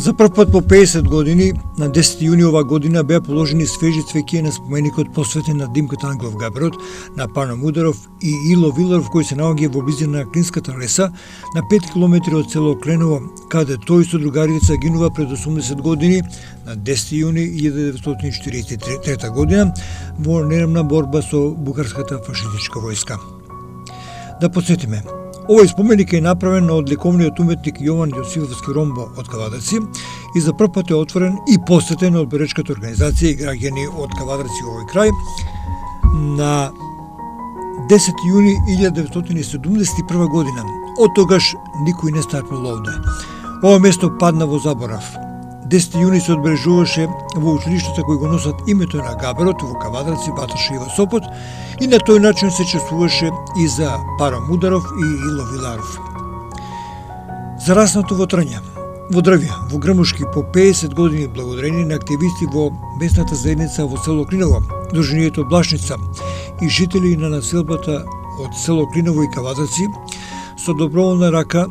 За прв пат по 50 години, на 10 јуни ова година, беа положени свежи цвеќи на споменикот посветен на Димката Ангелов Габерот, на Пано Мударов и Ило Виларов, кој се наоѓа во близина на Клинската леса, на 5 километри од село Кленово, каде тој со другарите гинува пред 80 години, на 10 јуни 1943 година, во нерамна борба со бугарската фашистичка војска. Да подсетиме, овој споменик е направен од ликовниот уметник Јован Јосифовски Ромбо од Кавадарци и за прв пат е отворен и посетен од беречката организација и граѓани од Кавадарци овој крај на 10 јуни 1971 година. Од тогаш никој не стапнал овде. Ова место падна во заборав. 10 јуни се одбележуваше во училиштата кои го носат името на Габерот во Кавадарци, Баташа и во Сопот, и на тој начин се чествуваше и за Паро Мударов и Ило Виларов. Зараснато во Трња, во Дрвја, во Грмушки по 50 години благодарение на активисти во местната заедница во село Клиново, Друженијето Блашница и жители на населбата од село Клиново и Кавадарци, со доброволна рака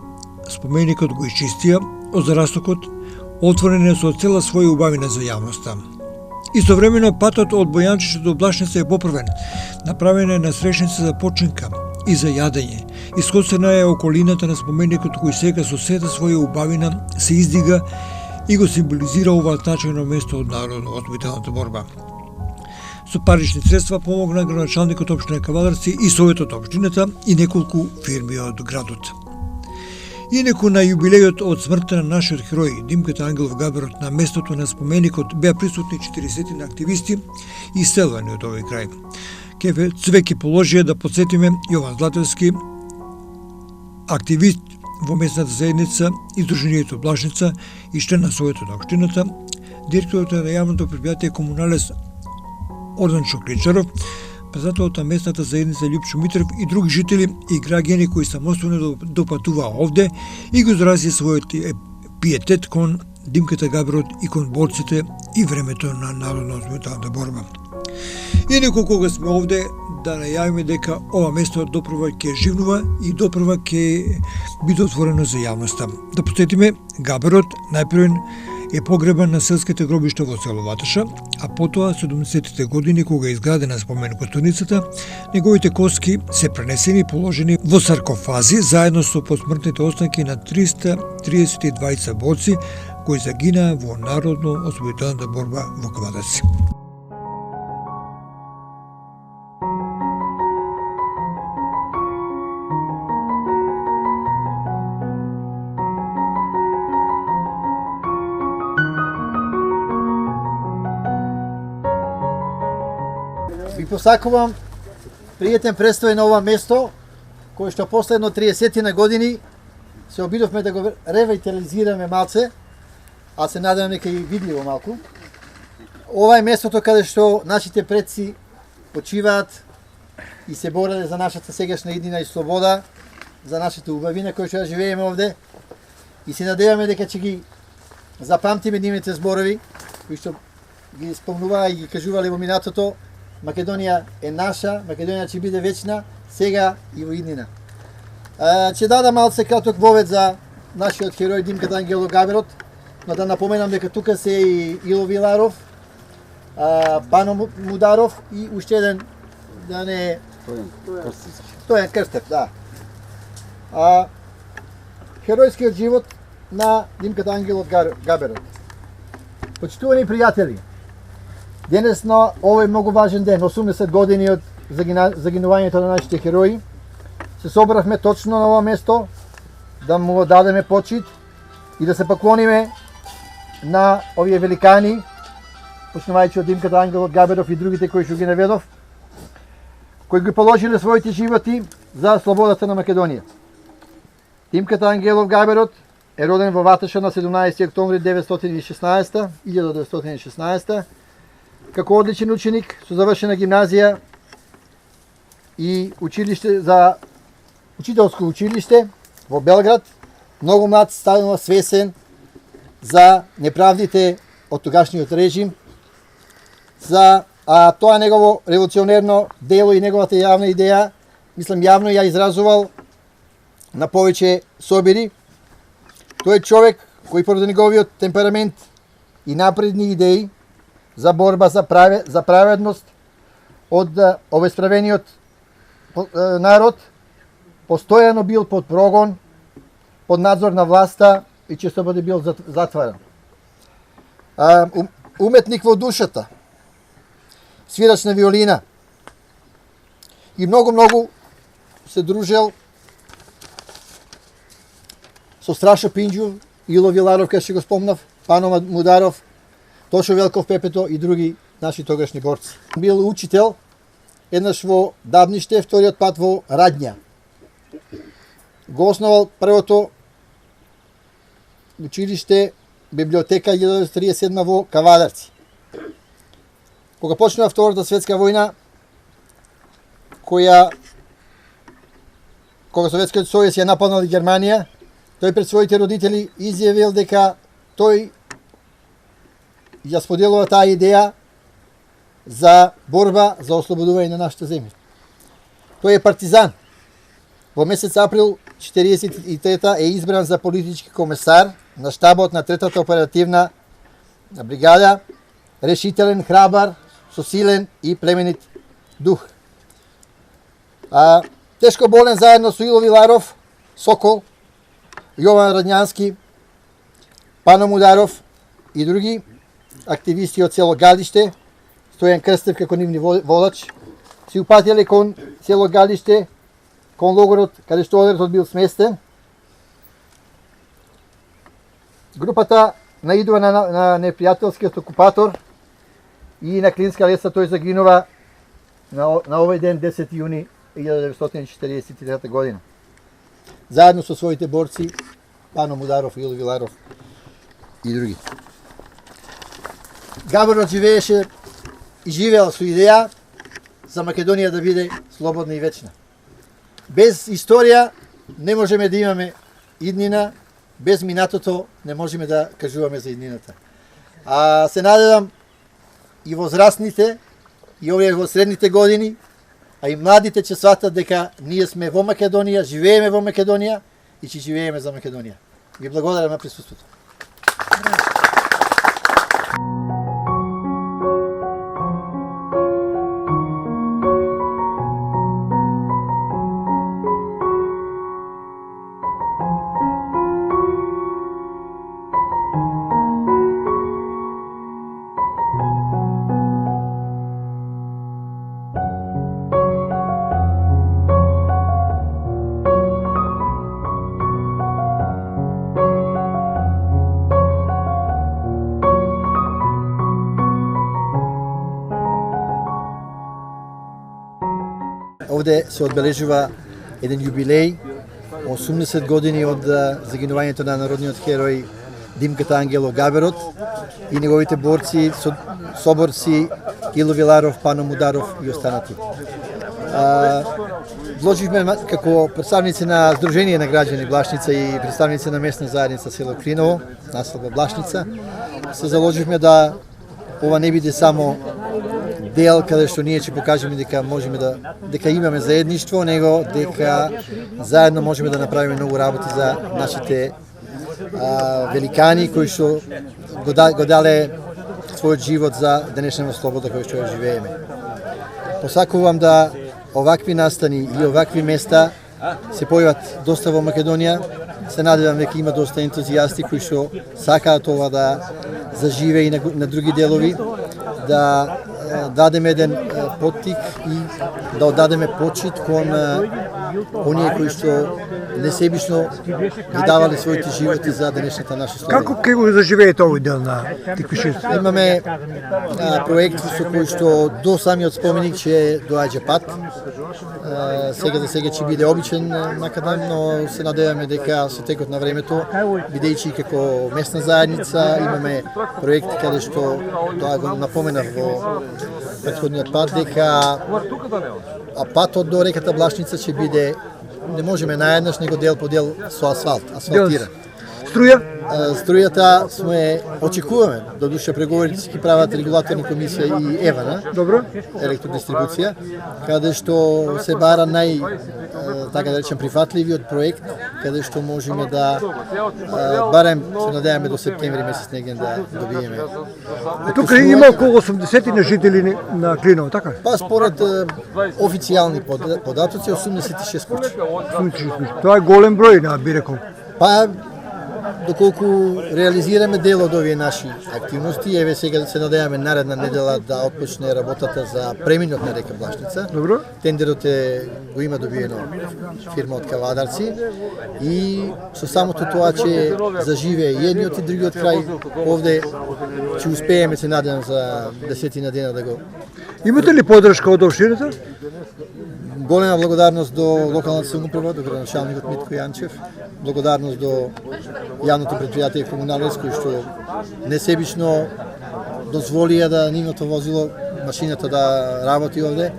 споменикот го изчистија, од зарастокот отворен е со цела своја убавина за јавноста. Истовремено патот од Бојанчище до Блашница е поправен, направена е насрешница за починка и за јадење. Искоцена е околината на споменикот кој сега со сета своја убавина се издига и го символизира ова значајно место од народно-освободителната борба. Со парични средства помогна градоначалникот општина Кавадарци и советот општината и неколку фирми од градот. Инаку на јубилејот од смртта на нашиот херој Димката Ангелов Габерот на местото на споменикот беа присутни 40 активисти и селвани од овој крај. Кефе цвеќе положија да подсетиме Јован Златевски, активист во местната заедница и Друженијето Блашница и член на советот на општината, директорот на јавното предпријатие Комуналес Ордан Чокличаров, председателот на местната заедница Љупчо Митров и други жители и граѓани кои самостојно допатуваа овде и го изразија својот пиетет кон Димката Габерот и кон борците и времето на народно-освободителната борба. Инаку кога сме овде, да најавиме дека ова место допрва ќе живнува и допрва ќе биде отворено за јавноста. Да посетиме, Габерот најпрвен е погребан на селските гробишта во село Ваташа, а потоа 70-тите години кога е изградена спомен костурницата, неговите коски се пренесени и положени во саркофази заедно со посмртните останки на 332 борци кои загинаа во народно-освободителната борба во Кавадарци. Ви посакувам пријатен престој на ова место, кој што последно 30 на години се обидовме да го ревитализираме малце, а се надевам дека и видливо малку. Ова е местото каде што нашите предци почиваат и се бореле за нашата сегашна иднина и слобода, за нашата убавина која што ја живееме овде. И се надеваме дека ќе ги запамтиме нивните зборови, кои што ги спомнуваа и ги кажувале во минатото. Македонија е наша, Македонија ќе биде вечна, сега и во иднина. Ќе дадам малце краток вовед за нашиот херој Димката Ангелов Габерот, но да напоменам дека тука се и Ило Виларов, Пано Мударов и уште еден, да не... Стојан Крстев, да. Херојскиот живот на Димката Ангелов Габерот. Почитувани пријатели, денес на овој многу важен ден, 80 години од загинувањето на нашите херои, се собравме точно на ова место да му дадеме почит и да се поклониме на овие великани, почнувајќи од Димката Ангелов Габеров и другите кои што ги наведов, кои ги положиле своите животи за слободата на Македонија. Димката Ангелов Габерот е роден во Ваташа на 17 октомври 1916 како одличен ученик со завршена гимназија и училиште за учителско училиште во Белград, многу млад станува свесен за неправдите од тогашниот режим, за тоа негово револуционерно дело и неговата јавна идеја, мислам јавно ја изразувал на повеќе собери. Тој е човек кој поради неговиот темперамент и напредни идеи за борба за праведност од обесправениот народ, постојано бил под прогон, под надзор на власта и често пати бил затваран. Уметник во душата, свирач на виолина и многу се дружел со Страшо Пинџу, Ило Виларов, кај што го спомнав, Пано Мударов, Тошо Велков Пепето и други наши тогашни борци. Бил учител, еднаш во Дабниште, вториот пат во Радња. Го основал првото училиште, библиотека 1937 во Кавадарци. Кога почнува Втората светска војна, кога Советскиот сојуз ја нападнал Германија, тој пред своите родители изјавил дека тој ја споделува таа идеја за борба за ослободување на нашата земја. Тој е партизан. Во месец април 1943 е избран за политички комесар на штабот на Третата оперативна бригада, решителен, храбар, со силен и племенит дух. Тешко болен заедно со Ило Виларов, Сокол, Јован Радњански, Пано Мударов и други активисти од село Галиште, Стојан Крстев како нивни водач, се упатиле кон село Галиште, кон логорот каде што одредот бил сместен. Групата наидува на непријателскиот окупатор и на Клинска леса тој загинува на овој ден 10 јуни 1943 година. Заедно со своите борци Пано Мударов, Ило Виларов и други. Габорот живееше и живеел со идеја за Македонија да биде слободна и вечна. Без историја не можеме да имаме иднина, без минатото не можеме да кажуваме за иднината. Се надевам и возрастните, и овие во средните години, а и младите ќе сватат дека ние сме во Македонија, живееме во Македонија и ќе живееме за Македонија. Ви благодарам на присуството. Овде се одбележува еден јубилеј, 80 години од загинувањето на народниот херој Димката Ангело Габерот и неговите борци, соборци Ило Виларов, Пано Мударов и останати. Вложивме како представници на Сдружение на граѓани Блашница и представници на местна заедница село Клиново, населба Блашница, се заложивме да ова не биде само дел каде што ние ќе покажеме дека имаме заедништво, него дека заедно можеме да направиме многу работи за нашите великани кои што го дале својот живот за денешната слобода која што ја живееме. Посакувам да овакви настани и овакви места се појават доста во Македонија. Се надевам дека има доста ентузијасти кои што сакаат ова да заживее и на други делови, да дадеме еден поттик и да оддадеме почит кон оние кои што несебично ги давале своите животи за денешната наша слобода. Како ќе го заживеете овој дел на Тиквишевство? Имаме проект со кој што до самиот споменик ќе доаѓа пат. Сега за сега ќе биде обичен макадам, но се надеваме дека со текот на времето, бидејќи како местна заедница имаме проекти каде што тоа го напоменав во претходниот пат, дека патот до реката Блашница ќе биде, не можеме наеднаш, него дел по дел со асфалтиран. Струја? Струјата сме очекуваме, додуше преговорите ќе прават регулаторна комисија и ЕВАНА, Добро. електродистрибуција, каде што се бара така да речем прифатливиот проект, каде што можеме да барем се надеваме до септември месец негде да добиеме. Тука има околу 80 на жители на Клиново, така? Па според официјални податоци 86 куќи. Тоа е голем број, би рекол. Па доколку реализираме дел од овие наши активности, еве сега се надеваме наредна недела да отпочне работата за преминот на река Блашница. Добро. Тендерот го има добиено фирма од Кавадарци и со самото тоа че заживее и едниот и другиот крај, овде ќе успееме се надевам за 10 дена да го. Имате ли поддршка од општината? Голема благодарност до локалната самоуправа, до градоначалникот Митко Јанчев, благодарност до јавното предпријатие Комуналес, кој што несебично дозволија да нивното возило, машината да работи овде.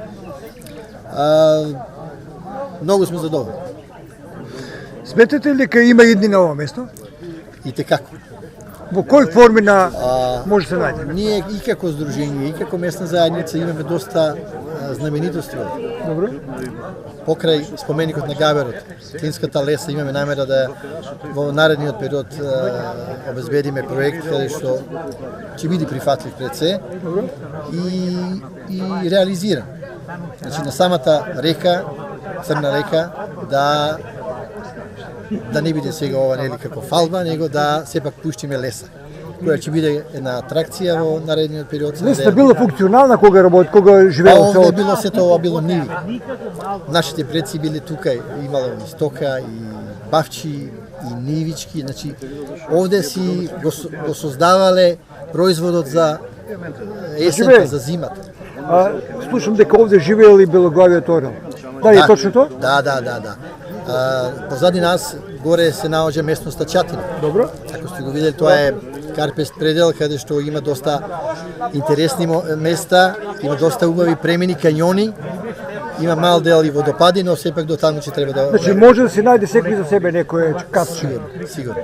Многу сме задоволни. Сметате ли дека има едни на ова место? И текако. Во кој форми на може се најде? Ние и како здружение, и како местна заедница имаме доста знаменитости овде. Добро. Покрај споменикот на Габерот, Клинската леса, имаме намера да во наредниот период обезбедиме проект каде што ќе биде прифатлив пред се и реализиран. Значи на самата река, Црна река, да не биде сега ова нели како фалба, него да сепак пуштиме леса, која ќе биде една атракција во наредниот период. Леста била функционална кога работи, кога живеело селото? Овде било сето ова било ниви. Нашите предци биле тука, имало и стока, и бавчи, и нивички, значи овде си го создавале производот за есента, за зимата. Слушам дека овде живеел и белоглавиот орел. Дали е точно тоа? Да. Позади нас горе се наоѓа местноста Чатина. Добро. Ако сте го видели, тоа е Карпест предел, каде што има доста интересни места, има доста убави премини, кањони, има мал дел и водопади, но сепак до таму ќе треба да. Значи може да се најде секој за себе некој катче. Сигурно.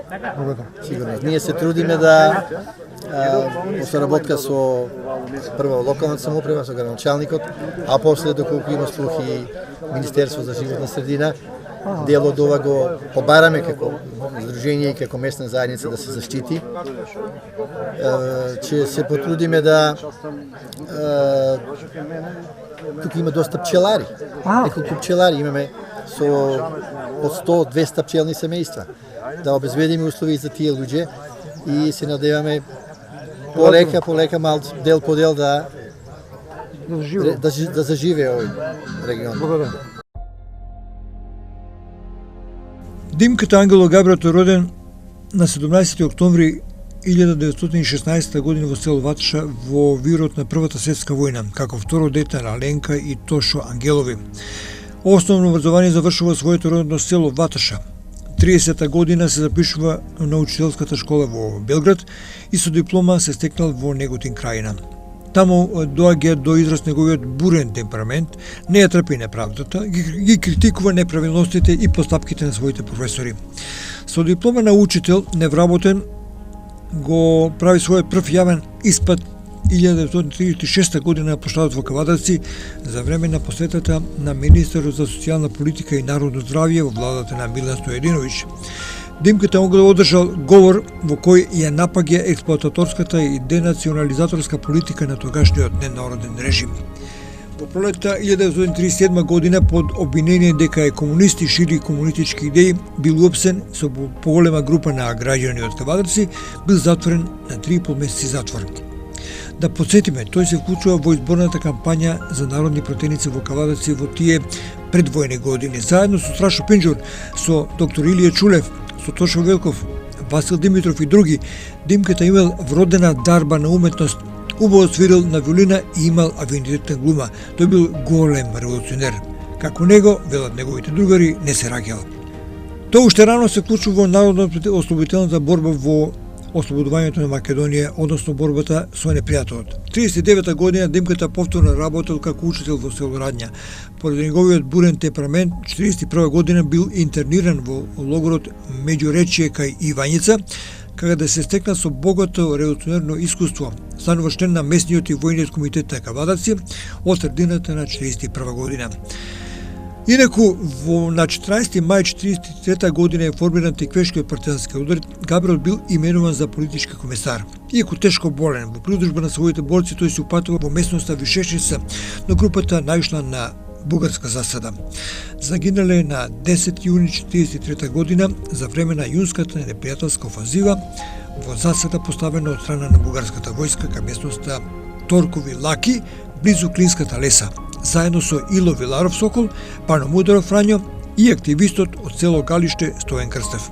Ние се трудиме да во соработка со прво локалната самоуправа, со градоначалникот, а после доколку има слухи Министерство за животна средина, дел од ова го побараме како здружение и како местна заедница да се заштити. Ќе се потрудиме да тука има доста пчелари. Неколку пчелари имаме со по 100-200 пчелни семејства. Да обезбедиме услови за тие луѓе и се надеваме полека мал дел по дел да заживее овој регион. Благодарам. Димката Ангело Габрат е роден на 17 октомври 1916 година во село Ваташа во вирот на Првата светска војна, како второ дете на Ленка и Тошо Ангелови. Основно образование завршува своето родно село Ваташа. 30-та година се запишува на учителската школа во Белград и со диплома се стекнал во Неготин крајина. Таму доаѓа до израз неговиот бурен темперамент, не ја трпи неправдата, ги критикува неправилностите и постапките на своите професори. Со диплома на учител невработен го прави својот прв јавен испат 1936 година на площадот во Кавадарци за време на посетата на министерот за социјална политика и народно здравје во владата на Милан Стојадиновиќ. Димката Ангело одржал говор во кој ја напаѓа експлоататорската и денационализаторска политика на тогашниот ненароден режим. Во пролетта 1937 година под обвинение дека е комунист и шири комунистички идеи, бил уапсен со поголема група на граѓани од Кавадарци, бил затворен на 3,5 месеци затвор. Да подсетиме, тој се вклучува во изборната кампања за народни пратеници во Кавадарци во тие предвојни години. Заедно со Страшо Пинџур, со доктор Илија Чулев, со Тошо Велков, Васил Димитров и други, Димката имал вродена дарба на уметност, убаво свирил на виолина и имал авинитетна глума. Тој бил голем револуционер. Како него, велат неговите другари, не се раѓал. Тој уште рано се вклучува во народно ослободителната борба во ослободувањето на Македонија, односно борбата со непријателот. 39 година Димката повторно работел како учител во село Радња. Поради неговиот бурен темперамент, 41 година бил интерниран во логорот Меѓуречие кај Ивањица, каде да се стекна со богато револуционерно искуство. Станува член на местниот и војниот комитет на Кавадаци од средината на 41 година. Инаку, на 14. мај 1943 година е формиран Теквешкиот партизански удар, Габриел бил именуван за политички комесар. Иако тешко болен, во придружба на своите борци, тој се упатува во местноста Вишешница, но групата наишла на бугарска засада. Загинале на 10 јуни 1943 година за време на јунската непријателска офанзива во засада поставена од страна на бугарската војска кај местноста Торкови Лаки, близу Клинската леса, заедно со Ило Виларов Сокол, Пано Мударов Фрањо и активистот од село Галиште Стоен Крстев.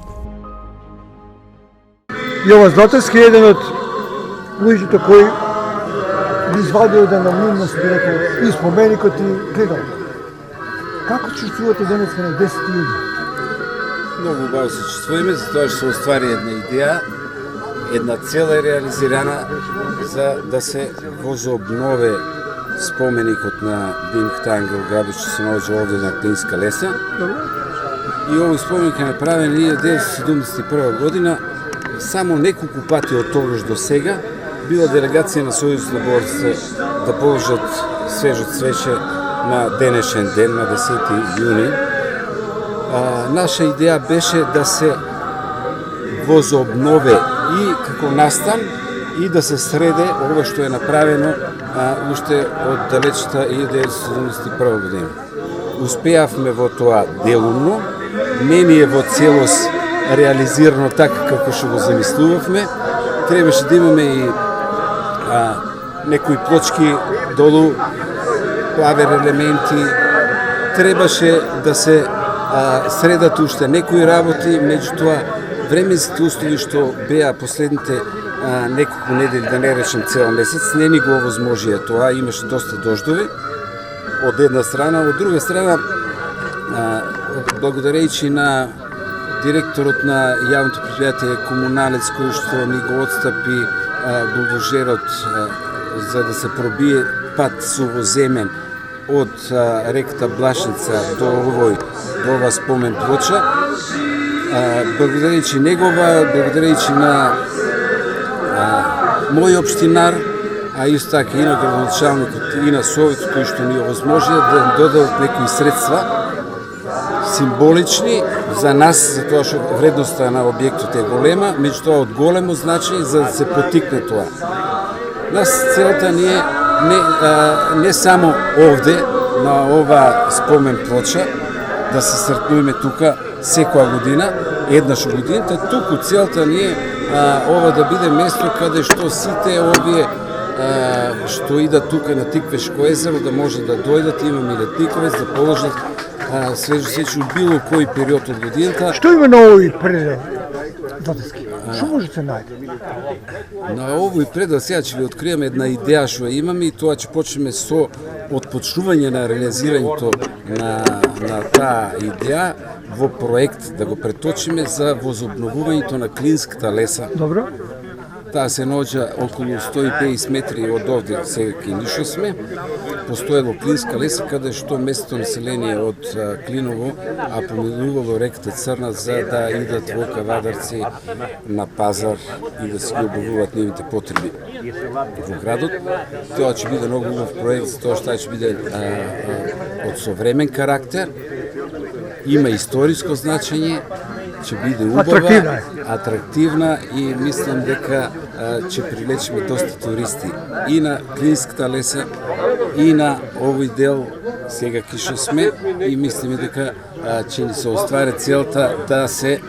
Јован Златарски е еден од луѓето кои ги извадил еден анонимност, би рекол, и споменикот и гледал. Како чувствувате денеска на 10 јуни? Многу убаво се чувствуваме, затоа што се оствари една идеја, една цел е реализирана за да се возобнове споменикот на Димката Ангел Габич, што се наоѓа овде на Клинска леса. И овој споменик е направен 1971 година, само неколку пати од тогаш до сега била делегација на Сојузот на борците да положат свежо цвеќе на денешен ден, на 10 јуни. Наша идеја беше да се возобнове и како настан и да се среде ова што е направено уште од далечната 1971 година. Успеавме во тоа делумно, не ни е во целост реализирано така како што го замислувавме. Требаше да имаме и некои плочки долу, плавер елементи, требаше да се средат уште некои работи, меѓутоа временските услови што беа последните неколку недели, да не речем цел месец, не ни го овозможија тоа, имаше доста дождови од една страна, од друга страна благодарејќи на директорот на јавното предпријатие Комуналец, кој што ни го отстапи булдожерот за да се пробие пат сувоземен од реката Блашница до ова спомен плоча. Благодарејќи негова, благодарејќи на мој општинар, а исто така и на градоначалникот и на Советот кои што ни овозможија да додадат некои средства символични за нас, за тоа што вредноста на објектот е голема, меѓутоа од големо значење за да се потикне тоа. Нас целта ни е не само овде, на ова спомен плоча, да се сретнуваме тука секоја година, еднаш од годината, туку целта ни е ова да биде место каде што сите овие што идат тука на Тиквешко езеро да може да дојдат, имаме летниковец, да положат свежо сеќе од било кој период од годината. Што има на овој предел? Што може да се најде? На овој предел сега ќе ви откриеме една идеја што имаме и тоа ќе почнеме со отпочнување на реализирањето на таа идеја во проект да го преточиме за возобновувањето на Клинската леса. Добро. Таа се наоѓа околу 150 метри од овде, сега кај Нишо сме. Постоело Клинска леса, каде што местото население од Клиново, поминувало реката Црна за да идат во Кавадарци на пазар и да си ги обувуваат нивните потреби во градот. Тоа ќе биде многу убав проект, за тоа што ќе биде од современ карактер, има историско значење, ќе биде убава, атрактивна и мислам дека ќе привлечеме доста туристи и на Клинската леса и на овој дел сега киша сме и мислиме дека ќе ни се оствари целта да се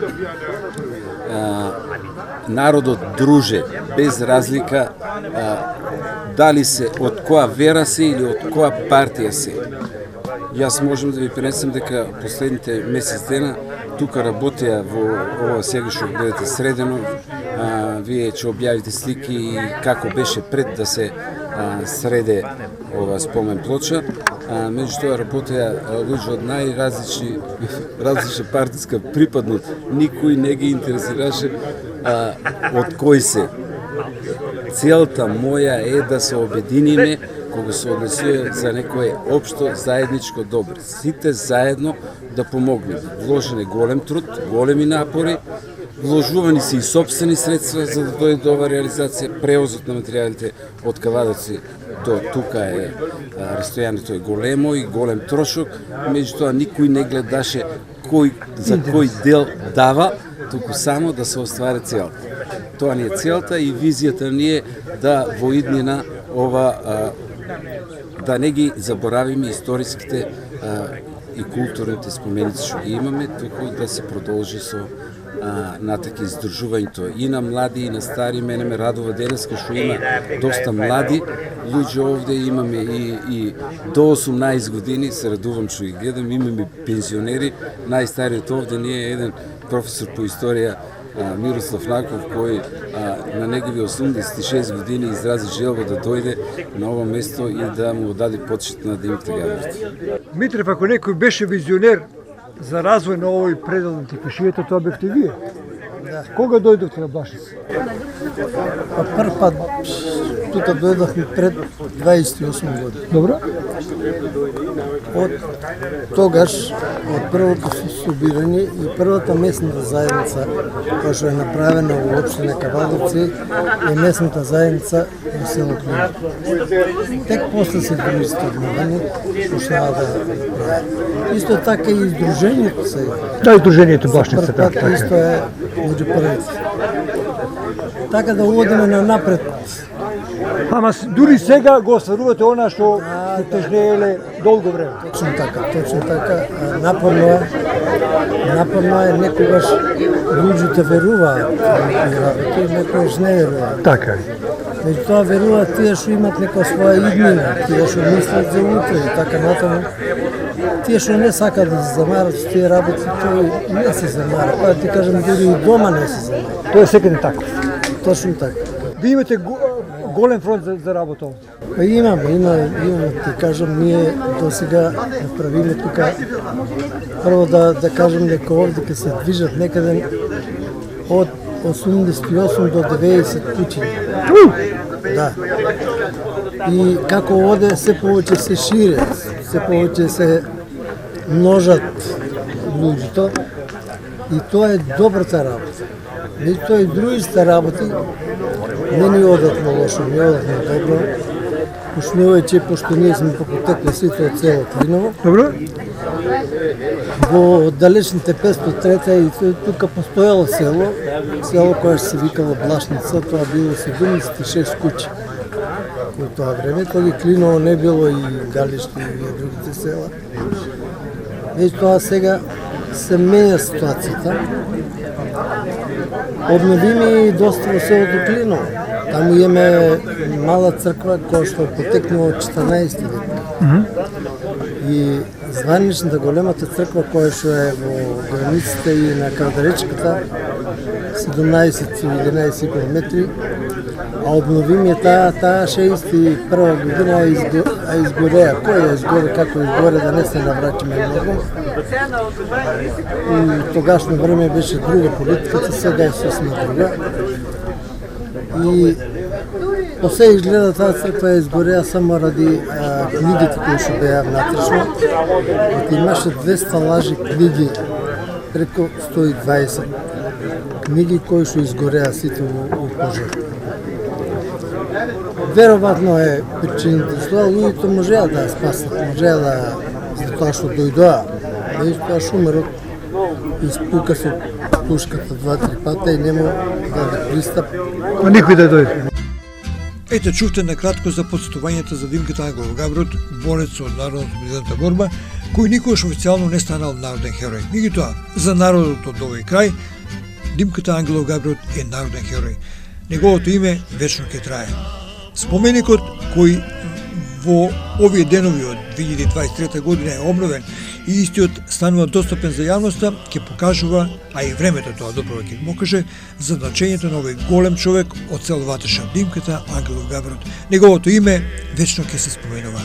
народот друже без разлика дали се од која вера се или од која партија се. Јас можам да ви пренесам дека последните месец дена тука работеа во ова сега што бидете средено, вие ќе објавите слики и како беше пред да се среде ова спомен плоча. меѓутоа работеа луѓе од различна партиска припадност. Никој не ги интересираше од кој се. Целта моја е да се обединиме кога се однесува за некое општо заедничко добро. Сите заедно да помогнат. Вложен е голем труд, големи напори, вложувани се и собствени средства за да дојде до ова реализација. Превозот на материјалите од Кавадоци до тука е растојанието е големо и голем трошок, меѓутоа никој не гледаше за кој дел дава, туку само да се оствари целта. Тоа ни е целта и визијата ни е да во иднина да не ги заборавиме историските и културните споменици што ги имаме, туку да се продолжи со натака издржувањето и на млади и на стари. Мене ме радува денеска што има доста млади луѓе овде, имаме и до 18 години, се радувам што ги гледам, имаме пензионери, најстариот овде ни е еден професор по историја Мирослав Наков, кој на негови 86 години изрази желба да дојде на ова место и да му даде почит на Димка Габрот. Митрев, ако некој беше визионер за развој на овој предел на Текушијата, тоа бевте вие. Да. Кога дојдовте на Блашница? Прв пат тука дојдохме пред 28 години. Добро. Од тогаш, од првото собирање и првата месната заедница која што е направена во општина Кавадовци е месната заедница во село Клиново. Тек после се другите обновени почнаа да прават. Исто така и издружението се. Да, издружението Блашница, така. Исто е меѓу првите. Така да одиме на напред. Ама дури сега го остварувате она што тежнееле долго време. Точно така. Напорно е некогаш луѓето веруваат и работи, некогаш не веруваат. Така е. Меѓутоа веруваат тие што имат нека своја иднина, тие што мислат за утре и така натаму. Тие што не сакаат да се замарат со тие работи, тој не се замара. Па ти кажам, дури и дома не се замара. Тоа е секаде така. Точно така. Ви имате голем фронт за работа овде. Па имаме, ти кажам, ние до сега направиме тука, прво да кажем дека овде ке се движат некаде од 88 до 90 куќи. Да. И како оде се повеќе се шире, се повеќе се множат луѓето и тоа е добрата работа. Меѓутоа и другите работи не ни одат на лошо, не одат на добро. Пошто ние сме потекли сите од село Клиново. Добро. Во далечните 503 и тука постоело село кое се викало Блашница, тоа било 76 куќи. Во тоа време, тој Клиново не било и Галишки и другите села. Тоа сега се менја ситуацијата. Обновиме и доста во селото Клиново. Таму имаме мала црква која што е потекнала од 14 век. И званичната големата црква која што е во границите и на Кавдаречката 17-11 км, а обновиме таа 61 година изгореа. Кој ја изгоре, како изгоре, да не се навраќаме многу. И тогашно време беше друга политиката, сега е сосема друга. И посе изгледа таа црква изгореа само ради книгите кои што беа внатрешно. Имаше 200 лажи книги, преку 120 книги кои што изгореа сите во пожар. Веројатно е причината што луѓето можеа да спасат, можеа да затоа што дојдоа. Меѓутоа шумерот испука со пушката 2-3 пата и нема да пристап. Никој да дојде. Ете, чувте накратко за подсетувањето за Димката Ангелов Габрот, борец од народно-освободителната борба, кој никогаш официјално не станал народен херој. Меѓутоа, за народот од овој крај, Димката Ангелов Габрот е народен херој. Неговото име вечно ќе трае. Споменикот кој во овие денови од 2023 година е обновен и истиот станува достапен за јавноста, ќе покажува, а и времето тоа добро ќе покаже, за значењето на овој голем човек од село Ваташа, Димката Ангелов Габрот. Неговото име вечно ќе се споменува.